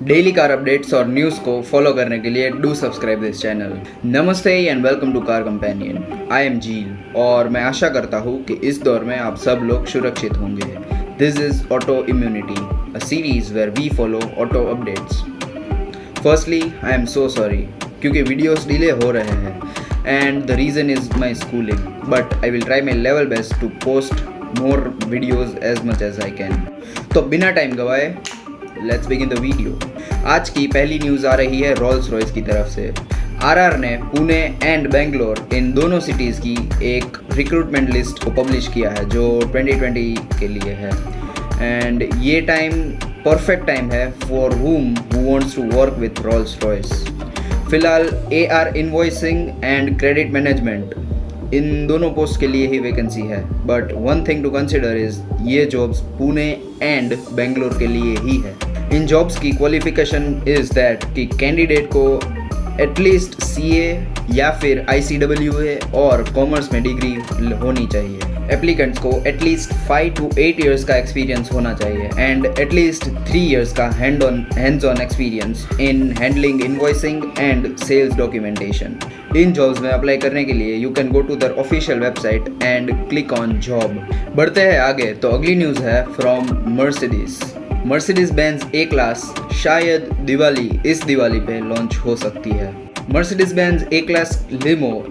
Daily car updates और news को follow करने के लिए डू सब्सक्राइब दिस चैनल। नमस्ते and welcome to car companion. I am Zeel और मैं आशा करता हूँ कि इस दौर में आप सब लोग सुरक्षित होंगे। This is autoimmunity, a series where we follow auto updates. Firstly I am so sorry क्योंकि वीडियोस डिले हो रहे हैं and the reason is my schooling, but I will try my level best to post more videos as much as I can. तो बिना time गवाए let's begin the video. आज की पहली न्यूज़ आ रही है रोल्स रॉयस की तरफ से। आरआर ने पुणे एंड बेंगलोर इन दोनों सिटीज़ की एक रिक्रूटमेंट लिस्ट को पब्लिश किया है जो 2020 के लिए है एंड ये टाइम परफेक्ट टाइम है for whom who wants to work with Rolls Royce. फिलहाल AR invoicing and credit management इन दोनों पोस्ट के लिए ही वैकेंसी है, but one thing to consider is ये जॉब्स पुणे एंड बेंगलोर के लिए ही है। इन जॉब्स की क्वालिफिकेशन इज़ दैट कि कैंडिडेट को एटलीस्ट CA या फिर ICWA और कॉमर्स में डिग्री होनी चाहिए। एप्लीकेंट्स को एटलीस्ट 5 to 8 years का एक्सपीरियंस होना चाहिए एंड एटलीस्ट 3 years का hands on experience in handling invoicing and sales documentation. इन जॉब्स में अप्लाई करने के लिए you can go to the official website and click on job. बढ़ते हैं आगे तो अगली न्यूज़ है from Mercedes Benz A class शायद इस दिवाली पे लॉन्च हो सकती है। Mercedes Benz A class limo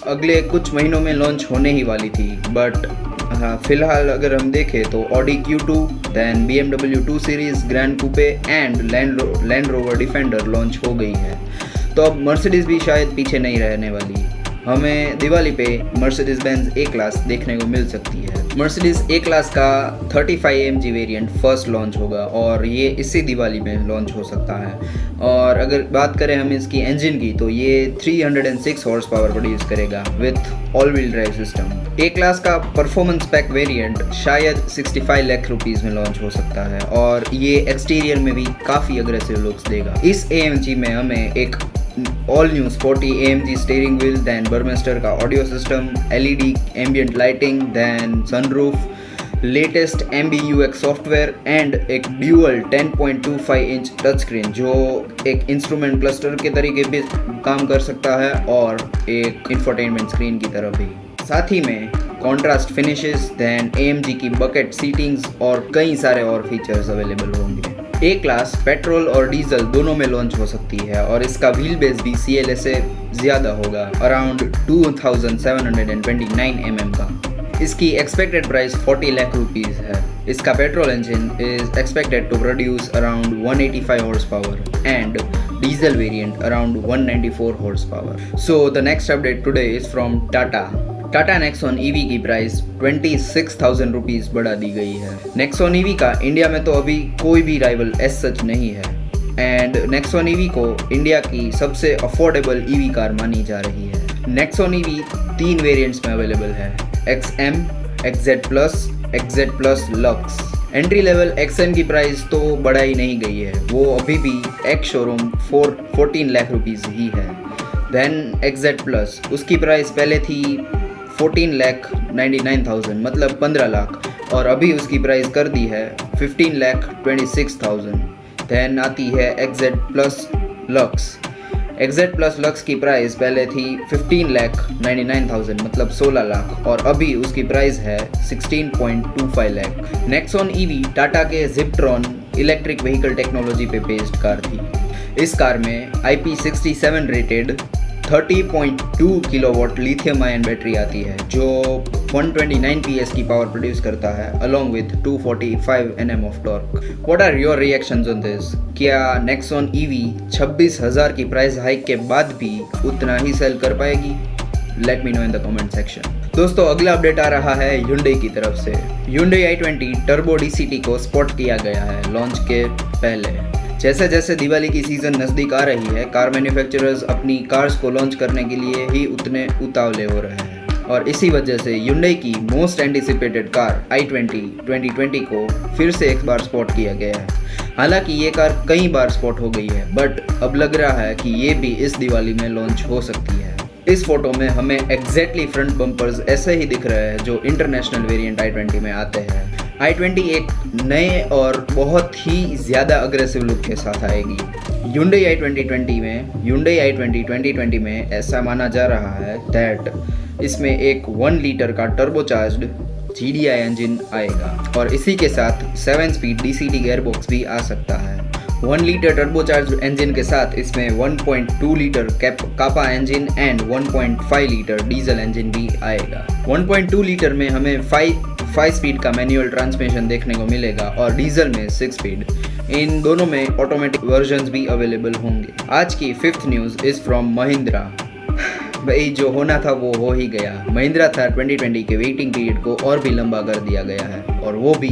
अगले कुछ महीनों में लॉन्च होने ही वाली थी, बट फिलहाल अगर हम देखें तो Audi Q2, then BMW 2 series, grand coupe and Land Rover Defender launch हो गई है। तो अब मर्सिडीज़ भी शायद पीछे नहीं रहने वाली। हमें दिवाली पे मर्सिडीज बेंज ए क्लास देखने को मिल सकती है। मर्सिडीज ए क्लास का 35 AMG वेरिएंट फर्स्ट लॉन्च होगा और ये इसी दिवाली में लॉन्च हो सकता है। और अगर बात करें हम इसकी इंजन की तो ये 306 हॉर्स पावर प्रोड्यूस करेगा with all wheel drive system. A class का परफॉर्मेंस पैक वेरिएंट शायद 65 लाख रुपीज़ में लॉन्च हो सकता है और ये एक्सटीरियर में भी काफ़ी अग्रेसिव लुक्स देगा। इस AMG में हमें एक all new sporty AMG steering wheel, then Burmester का audio system, LED ambient lighting, then sunroof, latest MBUX software and एक ड्यूअल 10.25 इंच टच स्क्रीन जो एक इंस्ट्रूमेंट क्लस्टर के तरीके भी काम कर सकता है और एक इंफोटेनमेंट स्क्रीन की तरह भी। साथ ही में कॉन्ट्रास्ट फिनिशेस, दैन AMG की बकेट सीटिंग्स और कई सारे और फीचर्स अवेलेबल होंगे। ए क्लास पेट्रोल और डीजल दोनों में लॉन्च हो सकती है और इसका व्हील बेस भी CLA से ज़्यादा होगा, अराउंड 2729 mm का। इसकी एक्सपेक्टेड प्राइस 40 लाख रुपीज़ है। इसका petrol engine is expected to produce around 185 horse power and diesel variant around 194 horse power. So the next update today is from Tata Nexon EV की price 26,000 rupees बढ़ा दी गई है। Nexon EV का India में तो अभी कोई भी राइवल एज सच नहीं है एंड नेक्सॉन EV को इंडिया की सबसे अफोर्डेबल EV कार मानी जा रही है। नेक्सॉन EV 3 वेरिएंट्स में अवेलेबल है, XM, XZ+, Lux. Entry level XM की प्राइस तो बढ़ाई नहीं गई है, वो अभी भी एक्स शोरूम 14 लाख रुपीज़ ही है। देन XZ+, उसकी प्राइस पहले थी 14,99,000 मतलब 15 लाख और अभी उसकी प्राइस कर दी है 15,26,000। देन आती है XZ+ लक्स की प्राइस पहले थी 15,99,000 मतलब 16 लाख और अभी उसकी प्राइस है 16.25 लाख। नेक्सॉन EV टाटा के जिप्ट्रॉन इलेक्ट्रिक व्हीकल टेक्नोलॉजी पे बेस्ड कार थी। इस कार में IP67 rated 30.2 kilowatt lithium ion battery आती है जो 129 PS की पावर प्रोड्यूस करता है along with 245 Nm of torque. What are your reactions on this? क्या नेक्सॉन EV 26,000 की प्राइस हाइक के बाद भी उतना ही सेल कर पाएगी? Let me know in the comment section. दोस्तों अगला अपडेट आ रहा है Hyundai की तरफ से। Hyundai i20 टर्बो DCT को स्पॉट किया गया है लॉन्च के पहले। जैसे जैसे दिवाली की सीज़न नज़दीक आ रही है, कार मैन्युफैक्चरर्स अपनी कार्स को लॉन्च करने के लिए ही उतने उतावले हो रहे हैं और इसी वजह से Hyundai की मोस्ट एंटिसिपेटेड कार i20 2020 को फिर से एक बार स्पॉट किया गया है। हालांकि ये कार कई बार स्पॉट हो गई है, बट अब लग रहा है कि ये भी इस दिवाली में लॉन्च हो सकती है। इस फोटो में हमें एग्जैक्टली फ्रंट बम्पर्स ऐसे ही दिख रहे हैं जो इंटरनेशनल वेरिएंट i20 में आते हैं। i20 एक नए और बहुत ही ज़्यादा अग्रेसिव लुक के साथ आएगी। Hyundai i20 2020 में ऐसा माना जा रहा है दैट इसमें एक 1 लीटर का टर्बोचार्ज्ड GDI इंजन आएगा और इसी के साथ 7 स्पीड DCT गेयरबॉक्स भी आ सकता है। 1 लीटर टर्बोचार्ज्ड इंजन के साथ इसमें 1.2 litre Kappa engine and 1.5 litre diesel engine भी आएगा। 1.2 लीटर में हमें 5 स्पीड का मैनुअल ट्रांसमिशन देखने को मिलेगा और डीजल में 6 स्पीड। इन दोनों में ऑटोमेटिक वर्जन्स भी अवेलेबल होंगे। आज की 5th news is from Mahindra. भाई जो होना था वो हो ही गया। महिंद्रा थार 2020 के वेटिंग पीरियड को और भी लंबा कर दिया गया है और वो भी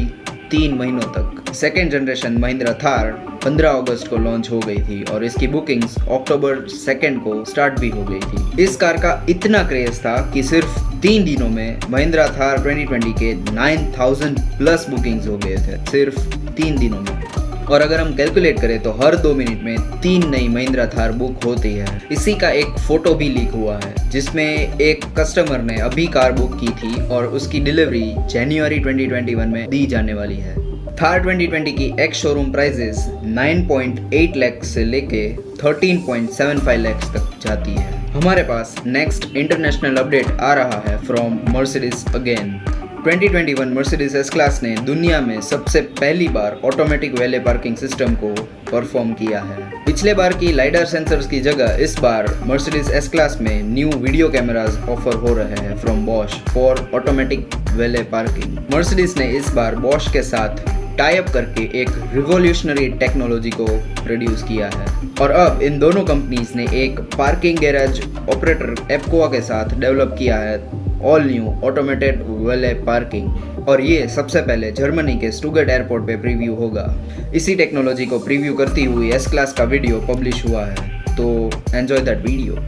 3 महीनों तक। सेकेंड जनरेशन महिंद्रा थार 15 अगस्त को लॉन्च हो गई थी और इसकी बुकिंग्स अक्टूबर 2 को स्टार्ट भी हो गई थी। इस कार का इतना क्रेज था कि सिर्फ 3 दिनों में महिंद्रा थार 2020 के 9000 प्लस बुकिंग्स हो गए थे, सिर्फ 3 दिनों में। और अगर हम कैलकुलेट करें तो हर 2 मिनट में 3 नई महिंद्रा थार बुक होती है। इसी का एक फोटो भी लीक हुआ है जिसमें एक कस्टमर ने अभी कार बुक की थी और उसकी डिलीवरी जनवरी 2021 में दी जाने वाली है। थार 2020 की एक्स शोरूम प्राइजेस 9.8 लाख से लेके 13.75 लाख तक जाती है। हमारे पास नेक्स्ट इंटरनेशनल अपडेट आ रहा है from Mercedes again. 2021 Mercedes S class ने दुनिया में सबसे पहली बार ऑटोमेटिक वैले पार्किंग सिस्टम को परफॉर्म किया है। पिछले बार की लाइडर सेंसर्स की जगह इस बार मर्सिडीज एस क्लास में न्यू वीडियो कैमरास ऑफर हो रहे हैं from Bosch for automatic valet parking. Mercedes ने इस बार बॉश के साथ टाई अप करके एक रिवॉल्यूशनरी टेक्नोलॉजी को प्रोड्यूस किया है और अब इन दोनों कंपनीज ने एक पार्किंग गैराज ऑपरेटर एप्कोआ के साथ डेवलप किया है ऑल न्यू ऑटोमेटेड वैले पार्किंग और ये सबसे पहले जर्मनी के स्टुटगार्ट एयरपोर्ट पे प्रीव्यू होगा। इसी टेक्नोलॉजी को प्रीव्यू करती हुई एस क्लास का वीडियो पब्लिश हुआ है, तो एंजॉय दैट वीडियो।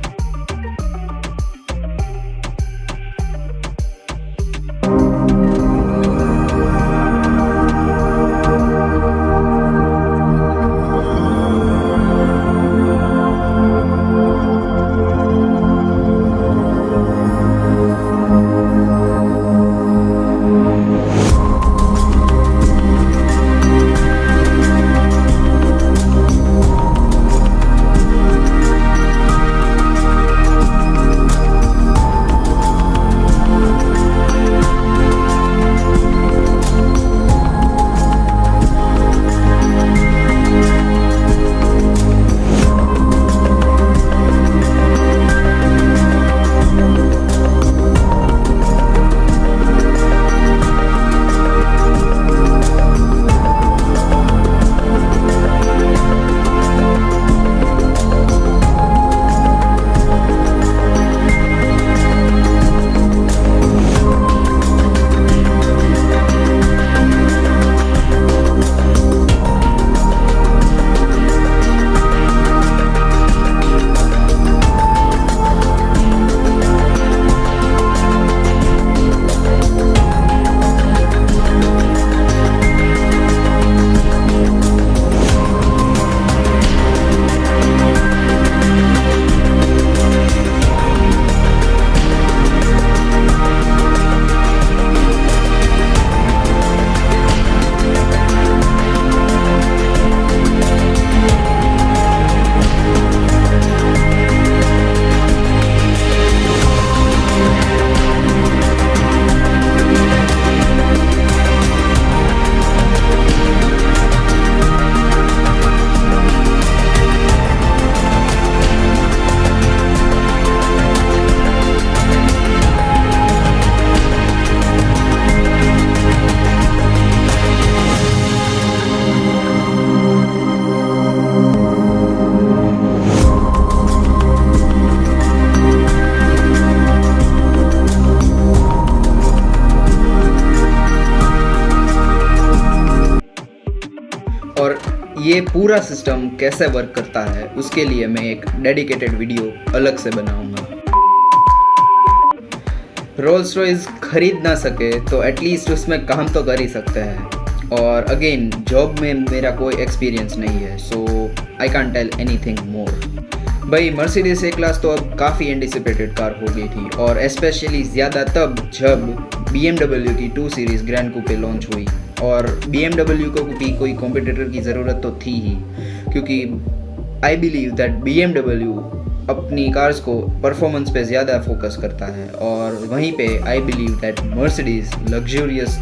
और ये पूरा सिस्टम कैसे वर्क करता है उसके लिए मैं एक डेडिकेटेड वीडियो अलग से बनाऊंगा। रोल्स रॉयस खरीद ना सके तो एटलीस्ट उसमें काम तो कर ही सकते हैं। और अगेन जॉब में मेरा कोई एक्सपीरियंस नहीं है, so I can't tell anything more. भाई मर्सिडीज ए क्लास तो अब काफ़ी एंटिसिपेटेड कार हो गई थी, और स्पेशली ज़्यादा तब जब BMW की 2 सीरीज़ ग्रैंड कूपे लॉन्च हुई। और BMW को भी कोई कॉम्पिटिटर की ज़रूरत तो थी ही, क्योंकि आई बिलीव दैट BMW अपनी कार्स को परफॉर्मेंस पे ज़्यादा फोकस करता है, और वहीं पे I believe that Mercedes luxurious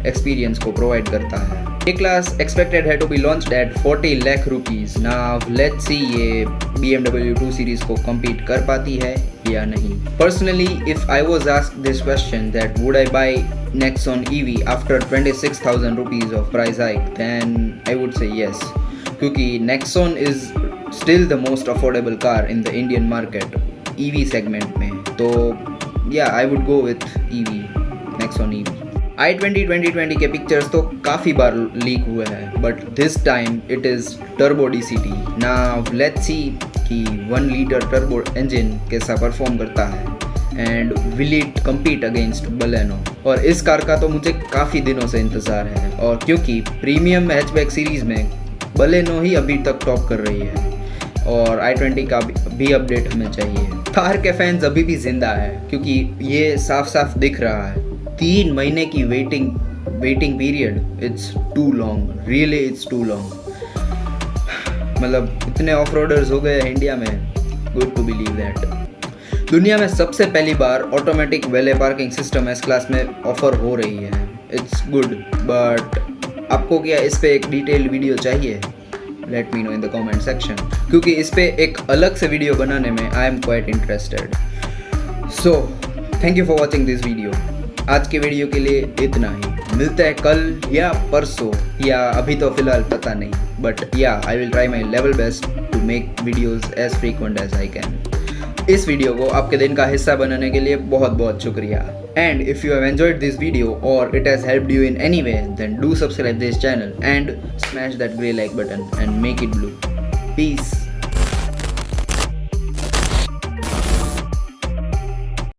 experience को प्रोवाइड करता है। ये क्लास एक्सपेक्टेड है to be launched at 40 lakh rupees. Now let's see ये BMW 2 सीरीज़ को compete कर पाती है या नहीं। Personally if I was asked this question that would I buy Nexon EV after 26,000 rupees of price hike, then I would say yes, क्योंकि Nexon is still the most affordable car in the Indian market EV segment में। तो yeah I would go with EV, Nexon EV। i20 2020 के pictures तो काफ़ी बार leak हुए हैं, but this time it is turbo DCT। Now let's सी कि 1 litre turbo engine कैसा perform करता है and will it compete against Baleno. और इस कार का तो मुझे काफ़ी दिनों से इंतज़ार है, और क्योंकि प्रीमियम हैचबैक सीरीज़ में बलेनो ही अभी तक टॉप कर रही है, और i20 का भी अपडेट हमें चाहिए। कार के फैंस अभी भी जिंदा है, क्योंकि ये साफ साफ दिख रहा है 3 महीने की waiting period, it's too long, really it's too long. मतलब इतने ऑफ रोडर्स हो गए इंडिया में, गुड टू बिलीव दैट। दुनिया में सबसे पहली बार automatic valet parking system S class में ऑफर हो रही है, इट्स गुड। बट आपको क्या इस पे एक डिटेल वीडियो चाहिए? Let me know in the comment section, क्योंकि इस पे एक अलग से वीडियो बनाने में I am quite interested. So thank you for watching this video. आज के वीडियो के लिए इतना ही, मिलते हैं कल या परसों, या अभी तो फिलहाल पता नहीं, but yeah I will try my level best to make videos as frequent as I can. इस वीडियो को आपके दिन का हिस्सा बनाने के लिए बहुत बहुत शुक्रिया। And if you have enjoyed this video और it has helped you in any way, then do subscribe this channel and smash that grey like button and make it blue. Piece.